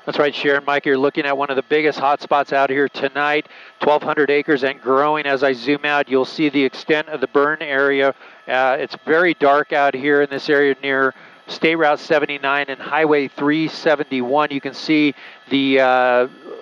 That's right, Sharon. Mike, you're looking at one of the biggest hotspots out here tonight, 1,200 acres and growing. As I zoom out, you'll see the extent of the burn area. It's very dark out here in this area near State Route 79 and Highway 371. You can see the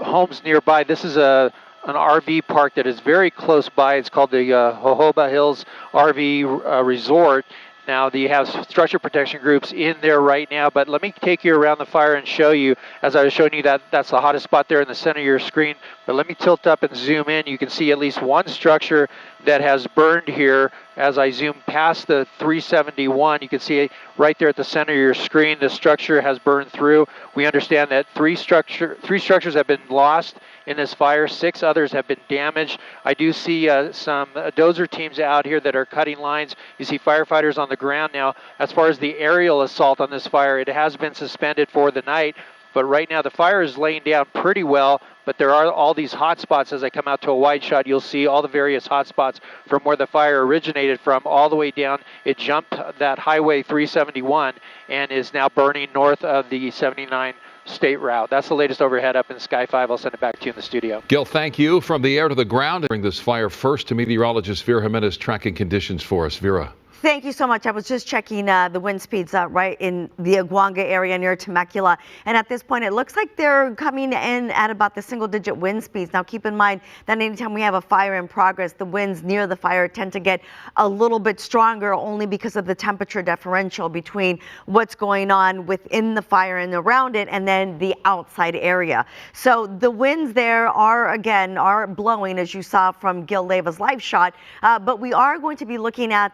homes nearby. This is an RV park that is very close by. It's called the Jojoba Hills RV Resort. Now, you have structure protection groups in there right now, but let me take you around the fire and show you, as I was showing you, that's the hottest spot there in the center of your screen. But let me tilt up and zoom in. You can see at least one structure that has burned here. As I zoom past the 371, you can see right there at the center of your screen, the structure has burned through. We understand that three structures have been lost in this fire. 6 others have been damaged. I do see some dozer teams out here that are cutting lines. You see firefighters on the ground now. As far as the aerial assault on this fire, it has been suspended for the night. But right now the fire is laying down pretty well, but there are all these hot spots. As I come out to a wide shot, you'll see all the various hot spots from where the fire originated from all the way down. It jumped that Highway 371 and is now burning north of the 79 state route. That's the latest overhead up in Sky 5. I'll send it back to you in the studio. Gil, thank you. From the air to the ground, bring this fire first to meteorologist Vera Jimenez tracking conditions for us. Vera. Thank you so much. I was just checking the wind speeds right in the Aguanga area near Temecula. And at this point, it looks like they're coming in at about the single-digit wind speeds. Now, keep in mind that anytime we have a fire in progress, the winds near the fire tend to get a little bit stronger only because of the temperature differential between what's going on within the fire and around it and then the outside area. So the winds there are blowing, as you saw from Gil Leiva's live shot. But we are going to be looking at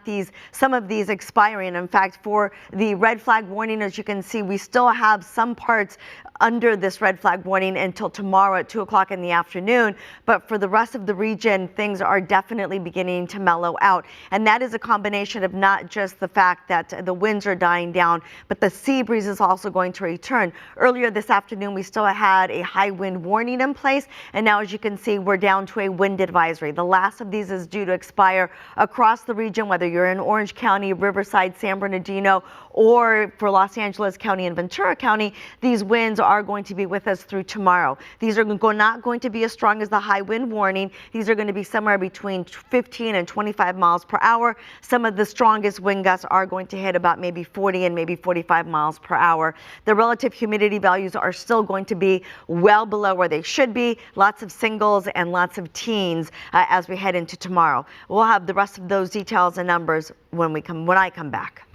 some of these expiring. In fact, for the red flag warning, as you can see, we still have some parts under this red flag warning until tomorrow at 2 o'clock in the afternoon. But for the rest of the region, things are definitely beginning to mellow out. And that is a combination of not just the fact that the winds are dying down, but the sea breeze is also going to return. Earlier this afternoon, we still had a high wind warning in place. And now, as you can see, we're down to a wind advisory. The last of these is due to expire across the region, whether you're in Orange County, Riverside, San Bernardino, or for Los Angeles County and Ventura County. These winds are going to be with us through tomorrow. These are not going to be as strong as the high wind warning. These are going to be somewhere between 15 and 25 miles per hour. Some of the strongest wind gusts are going to hit about maybe 40 and maybe 45 miles per hour. The relative humidity values are still going to be well below where they should be. Lots of singles and lots of teens as we head into tomorrow. We'll have the rest of those details and numbers when I come back.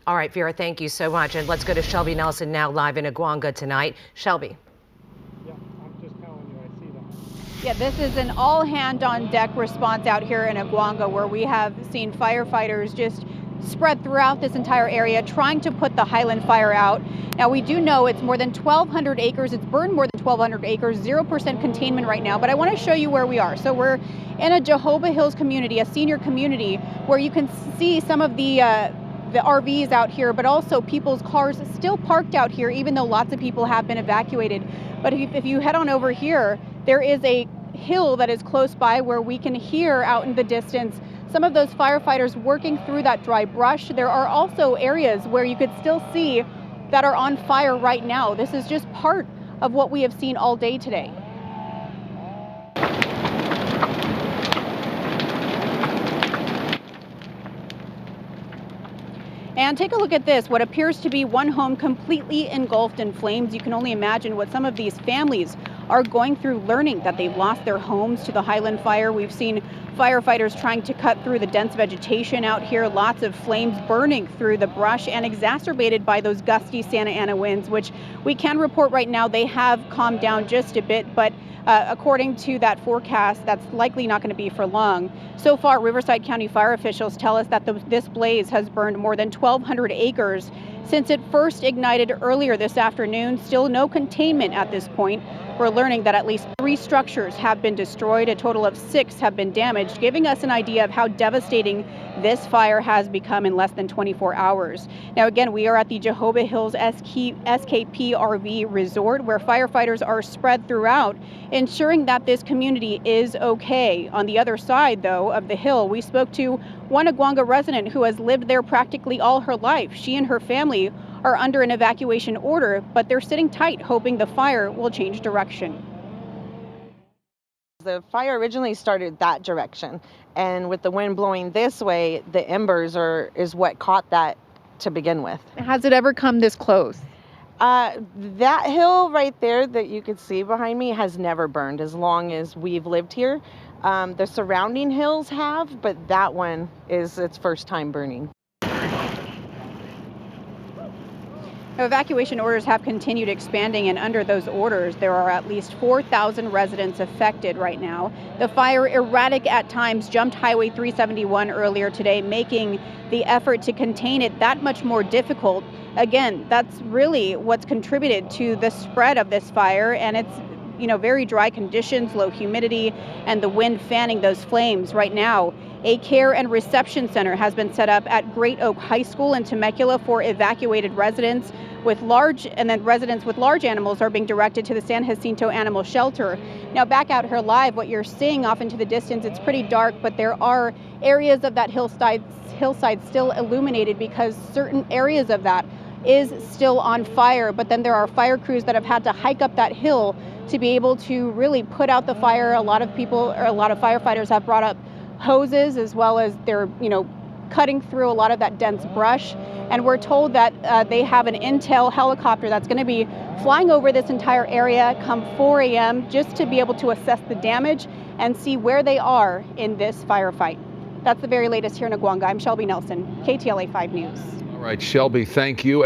All right, Vera, thank you so much. And let's go to Shelby Nelson now live in Aguanga tonight. Shelby. Yeah, I'm just telling you, I see that. Yeah, this is an all-hand-on-deck response out here in Aguanga, where we have seen firefighters just spread throughout this entire area trying to put the Highland fire out. Now, we do know it's more than 1,200 acres. It's burned more than 1,200 acres, 0% containment right now. But I want to show you where we are. So we're in a Jojoba Hills community, a senior community, where you can see some of the RVs out here, but also people's cars still parked out here, even though lots of people have been evacuated. But if you head on over here, there is a hill that is close by where we can hear out in the distance some of those firefighters working through that dry brush. There are also areas where you could still see that are on fire right now. This is just part of what we have seen all day today. And take a look at this, what appears to be one home completely engulfed in flames. You can only imagine what some of these families are going through, learning that they've lost their homes to the Highland fire. We've seen firefighters trying to cut through the dense vegetation out here, lots of flames burning through the brush and exacerbated by those gusty Santa Ana winds, which we can report right now they have calmed down just a bit, but according to that forecast, that's likely not going to be for long. So far, Riverside County fire officials tell us that this blaze has burned more than 1,200 acres since it first ignited earlier this afternoon. Still no containment at this point. We're learning that at least 3 structures have been destroyed. A total of 6 have been damaged, giving us an idea of how devastating this fire has become in less than 24 hours. Now, again, we are at the Jojoba Hills SKP RV Resort, where firefighters are spread throughout, ensuring that this community is okay. On the other side, though, of the hill, we spoke to one Aguanga resident who has lived there practically all her life. She and her family are under an evacuation order, but they're sitting tight, hoping the fire will change direction. The fire originally started that direction, and with the wind blowing this way, the embers is what caught that to begin with. Has it ever come this close? That hill right there that you could see behind me has never burned as long as we've lived here. The surrounding hills have, but that one is its first time burning. Evacuation orders have continued expanding, and under those orders, there are at least 4,000 residents affected right now. The fire, erratic at times, jumped Highway 371 earlier today, making the effort to contain it that much more difficult. Again, that's really what's contributed to the spread of this fire, and it's very dry conditions, low humidity, and the wind fanning those flames. Right now, a care and reception center has been set up at Great Oak High School in Temecula for evacuated residents residents with large animals are being directed to the San Jacinto Animal Shelter. Now back out here live, what you're seeing off into the distance, it's pretty dark, but there are areas of that hillside still illuminated because certain areas of that is still on fire. But then there are fire crews that have had to hike up that hill to be able to really put out the fire. A lot of firefighters have brought up hoses, as well as they're cutting through a lot of that dense brush. And we're told that they have an Intel helicopter that's going to be flying over this entire area come 4 a.m. just to be able to assess the damage and see where they are in this firefight. That's the very latest here in Aguanga. I'm Shelby Nelson, KTLA 5 News. All right, Shelby, thank you.